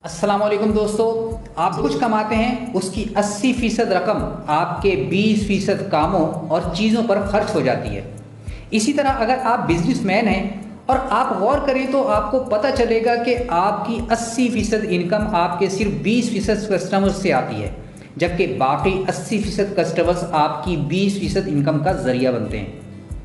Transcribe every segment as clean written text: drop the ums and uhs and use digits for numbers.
अस्सलाम वालेकुम दोस्तों, आप कुछ कमाते हैं उसकी 80% रकम आपके 20% कामों और चीज़ों पर खर्च हो जाती है। इसी तरह अगर आप बिजनेसमैन हैं और आप गौर करें तो आपको पता चलेगा कि आपकी 80% इनकम आपके सिर्फ 20% कस्टमर्स से आती है, जबकि बाकी 80% कस्टमर्स आपकी 20% इनकम का जरिया बनते हैं।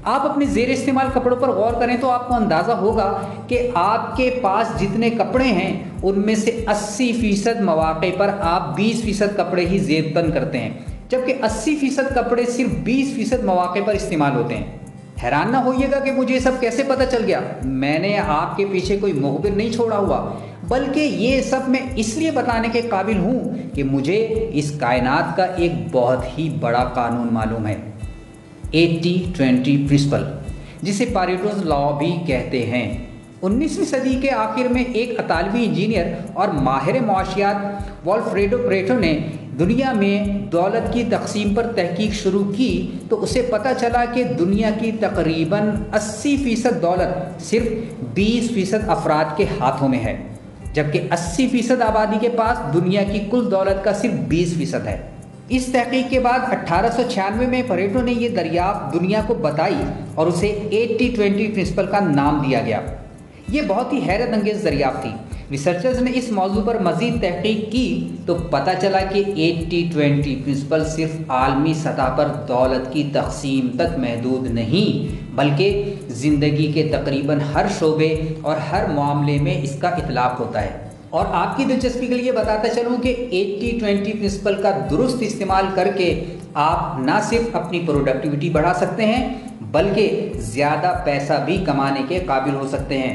आप अपने ज़ेर इस्तेमाल कपड़ों पर गौर करें तो आपको अंदाज़ा होगा कि आपके पास जितने कपड़े हैं उनमें से 80% मौके पर आप 20% कपड़े ही ज़ेबतन करते हैं, जबकि 80% कपड़े सिर्फ 20% मौके पर इस्तेमाल होते हैं। हैरान ना होइएगा कि मुझे सब कैसे पता चल गया। मैंने आपके पीछे कोई मुखबिर नहीं छोड़ा हुआ, बल्कि ये सब मैं इसलिए बताने के काबिल हूँ कि मुझे इस कायनात का एक बहुत ही बड़ा कानून मालूम है, 80-20 प्रिंसिपल, जिसे पारेटोज लॉ भी कहते हैं। 19वीं सदी के आखिर में एक इतालवी इंजीनियर और माहिर मुआशियात वॉल्फ्रेडो पेरेटो ने दुनिया में दौलत की तकसीम पर तहकीक शुरू की तो उसे पता चला कि दुनिया की तकरीबन 80% दौलत सिर्फ 20% अफराद के हाथों में है, जबकि 80% आबादी के पास दुनिया की कुल दौलत का सिर्फ 20% है। इस तहकीक के बाद 1896 में पेरेटो ने यह दरियाफ्त दुनिया को बताई और उसे 80-20 प्रिंसिपल का नाम दिया गया। ये बहुत ही हैरत अंगेज दरियाफ्त थी। रिसर्चर्स ने इस मौजू पर मज़ीद तहकीक की तो पता चला कि 80-20 प्रिंसिपल सिर्फ आलमी सतह पर दौलत की तकसीम तक महदूद नहीं, बल्कि ज़िंदगी के तकरीबन हर शोबे और हर मामले में इसका इतलाक़ होता है। और आपकी दिलचस्पी के लिए बताता चलूँ कि 80-20 प्रिंसिपल का दुरुस्त इस्तेमाल करके आप ना सिर्फ अपनी प्रोडक्टिविटी बढ़ा सकते हैं, बल्कि ज़्यादा पैसा भी कमाने के काबिल हो सकते हैं।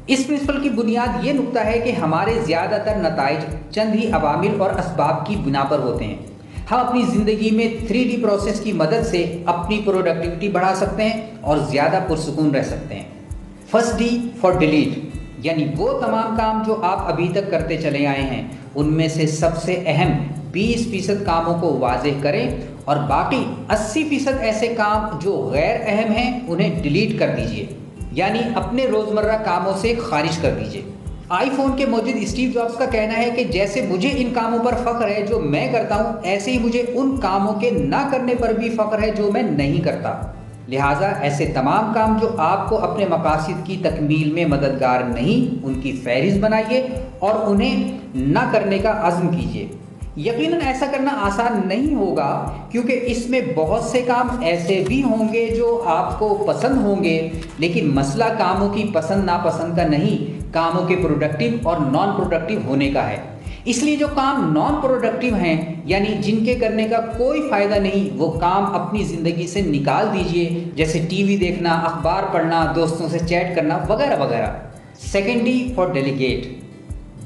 इस प्रिंसिपल की बुनियाद ये नुक्ता है कि हमारे ज़्यादातर नताइज चंद ही अवामिल और असबाब की बिना पर होते हैं। हम अपनी ज़िंदगी में 3D प्रोसेस की मदद से अपनी प्रोडक्टिविटी बढ़ा सकते हैं और ज़्यादा पुरसुकून रह सकते हैं। फर्स्ट D फॉर डिलीट, यानी वो तमाम काम जो आप अभी तक करते चले आए हैं उनमें से सबसे अहम 20% कामों को वाज़ेह करें और बाकी 80% ऐसे काम जो गैर अहम हैं उन्हें डिलीट कर दीजिए, यानी अपने रोज़मर्रा कामों से खारिज कर दीजिए। आईफोन के मौजूद स्टीव जॉब्स का कहना है कि जैसे मुझे इन कामों पर फ़ख्र है जो मैं करता हूँ, ऐसे ही मुझे उन कामों के ना करने पर भी फ़ख्र है जो मैं नहीं करता। लिहाजा ऐसे तमाम काम जो आपको अपने मकासद की तकमील में मददगार नहीं, उनकी फहरिस्त बनाइए और उन्हें ना करने का अज़्म कीजिए। यकीनन ऐसा करना आसान नहीं होगा, क्योंकि इसमें बहुत से काम ऐसे भी होंगे जो आपको पसंद होंगे, लेकिन मसला कामों की पसंद नापसंद का नहीं, कामों के प्रोडक्टिव और नॉन प्रोडक्टिव होने का है। इसलिए जो काम नॉन प्रोडक्टिव हैं, यानी जिनके करने का कोई फ़ायदा नहीं, वो काम अपनी ज़िंदगी से निकाल दीजिए, जैसे टीवी देखना, अखबार पढ़ना, दोस्तों से चैट करना वगैरह वगैरह। सेकेंड D फॉर डेलीगेट,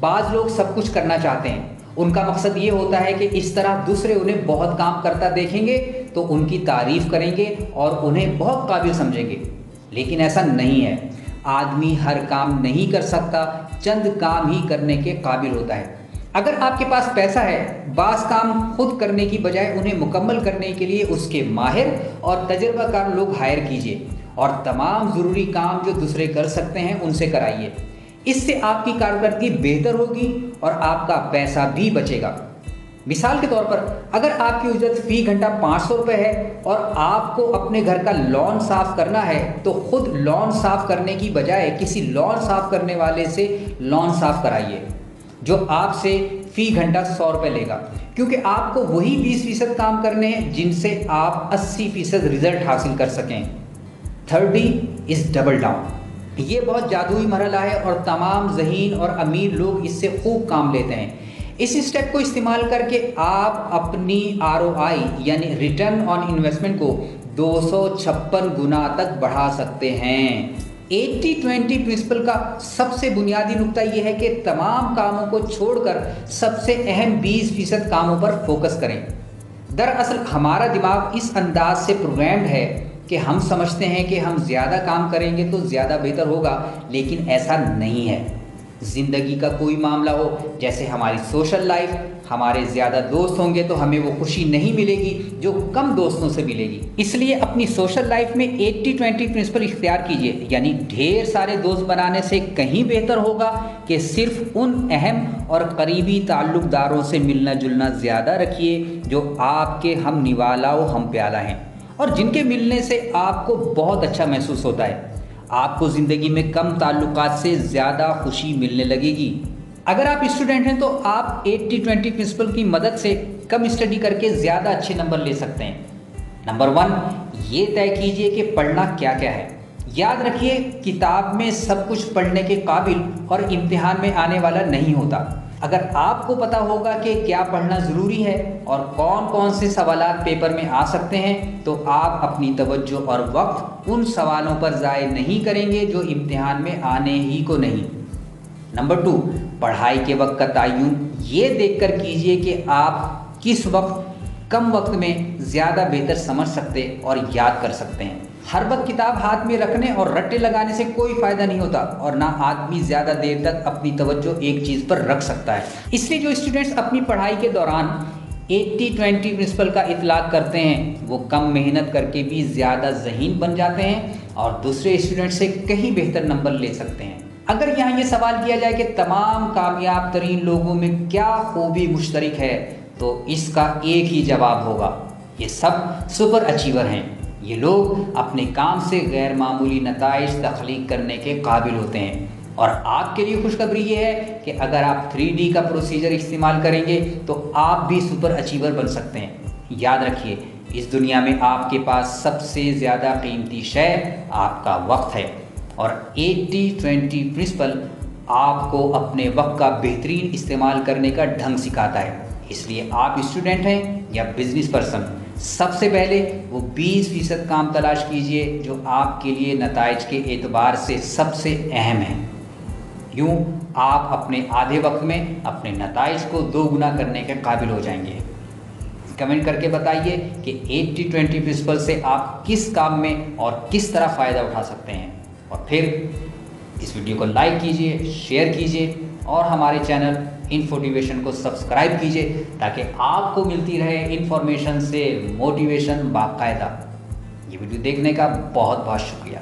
बाज़ लोग सब कुछ करना चाहते हैं। उनका मकसद ये होता है कि इस तरह दूसरे उन्हें बहुत काम करता देखेंगे तो उनकी तारीफ़ करेंगे और उन्हें बहुत काबिल समझेंगे, लेकिन ऐसा नहीं है। आदमी हर काम नहीं कर सकता, चंद काम ही करने के काबिल होता है। अगर आपके पास पैसा है, बास काम खुद करने की बजाय उन्हें मुकम्मल करने के लिए उसके माहिर और तजर्बाकार लोग हायर कीजिए और तमाम ज़रूरी काम जो दूसरे कर सकते हैं उनसे कराइए। इससे आपकी कारकर्दगी बेहतर होगी और आपका पैसा भी बचेगा। मिसाल के तौर पर अगर आपकी उजरत फ़ी घंटा 500 रुपये है और आपको अपने घर का लॉन साफ़ करना है, तो खुद लॉन साफ़ करने की बजाय किसी लॉन साफ़ करने वाले से लॉन साफ़ कराइए, जो आपसे फ़ी घंटा 100 रुपये लेगा, क्योंकि आपको वही 20% काम करने हैं जिनसे आप 80% रिजल्ट हासिल कर सकें। Third D is double down. ये बहुत जादुई मरहला है और तमाम ज़हीन और अमीर लोग इससे खूब काम लेते हैं। इस स्टेप को इस्तेमाल करके आप अपनी ROI यानी रिटर्न ऑन इन्वेस्टमेंट को 256 गुना तक बढ़ा सकते हैं। 80-20 प्रिंसिपल का सबसे बुनियादी नुक्ता यह है कि तमाम कामों को छोड़कर सबसे अहम 20% कामों पर फोकस करें। दरअसल हमारा दिमाग इस अंदाज से प्रोग्राम्ड है कि हम समझते हैं कि हम ज़्यादा काम करेंगे तो ज़्यादा बेहतर होगा, लेकिन ऐसा नहीं है। ज़िंदगी का कोई मामला हो, जैसे हमारी सोशल लाइफ, हमारे ज़्यादा दोस्त होंगे तो हमें वो खुशी नहीं मिलेगी जो कम दोस्तों से मिलेगी। इसलिए अपनी सोशल लाइफ में 80-20 प्रिंसिपल इख्तियार कीजिए, यानी ढेर सारे दोस्त बनाने से कहीं बेहतर होगा कि सिर्फ उन अहम और करीबी ताल्लुकदारों से मिलना जुलना ज़्यादा रखिए जो आपके हम निवाला व हम प्याला हैं और जिनके मिलने से आपको बहुत अच्छा महसूस होता है। आपको ज़िंदगी में कम ताल्लुकात से ज़्यादा खुशी मिलने लगेगी। अगर आप स्टूडेंट हैं तो आप 80-20 प्रिंसिपल की मदद से कम स्टडी करके ज़्यादा अच्छे नंबर ले सकते हैं। नंबर 1, ये तय कीजिए कि पढ़ना क्या क्या है। याद रखिए, किताब में सब कुछ पढ़ने के काबिल और इम्तिहान में आने वाला नहीं होता। अगर आपको पता होगा कि क्या पढ़ना ज़रूरी है और कौन कौन से सवालात पेपर में आ सकते हैं, तो आप अपनी तवज्जो और वक्त उन सवालों पर ज़ाय नहीं करेंगे जो इम्तिहान में आने ही को नहीं। नंबर 2, पढ़ाई के वक्त का तयन ये देखकर कीजिए कि आप किस वक्त कम वक्त में ज़्यादा बेहतर समझ सकते और याद कर सकते हैं। हर वक्त किताब हाथ में रखने और रट्टे लगाने से कोई फ़ायदा नहीं होता और ना आदमी ज़्यादा देर तक अपनी तवज्जो एक चीज़ पर रख सकता है। इसलिए जो स्टूडेंट्स अपनी पढ़ाई के दौरान 80-20 प्रिंसिपल का इतलाक़ करते हैं वो कम मेहनत करके भी ज़्यादा ज़हीन बन जाते हैं और दूसरे स्टूडेंट से कहीं बेहतर नंबर ले सकते हैं। अगर यहाँ ये सवाल किया जाए कि तमाम कामयाब तरीन लोगों में क्या खूबी मुश्तरक है, तो इसका एक ही जवाब होगा, ये सब सुपर अचीवर हैं। ये लोग अपने काम से गैर मामूली नताइज तख्लीक करने के काबिल होते हैं और आपके लिए खुशखबरी ये है कि अगर आप 3D का प्रोसीजर इस्तेमाल करेंगे तो आप भी सुपर अचीवर बन सकते हैं। याद रखिए, इस दुनिया में आपके पास सबसे ज़्यादा कीमती शय आपका वक्त है और 80-20 प्रिंसिपल आपको अपने वक्त का बेहतरीन इस्तेमाल करने का ढंग सिखाता है। इसलिए आप स्टूडेंट हैं या बिजनेस पर्सन, सबसे पहले वो 20% काम तलाश कीजिए जो आपके लिए नताइज के एतबार से सबसे अहम है। यूँ आप अपने आधे वक्त में अपने नताइज को 2 गुना करने के काबिल हो जाएंगे। कमेंट करके बताइए कि 80-20 प्रिंसिपल से आप किस काम में और किस तरह फ़ायदा उठा सकते हैं और फिर इस वीडियो को लाइक कीजिए, शेयर कीजिए और हमारे चैनल इन्फोटिवेशन को सब्सक्राइब कीजिए ताकि आपको मिलती रहे इन्फॉर्मेशन से मोटिवेशन बाकायदा। ये वीडियो देखने का बहुत बहुत शुक्रिया।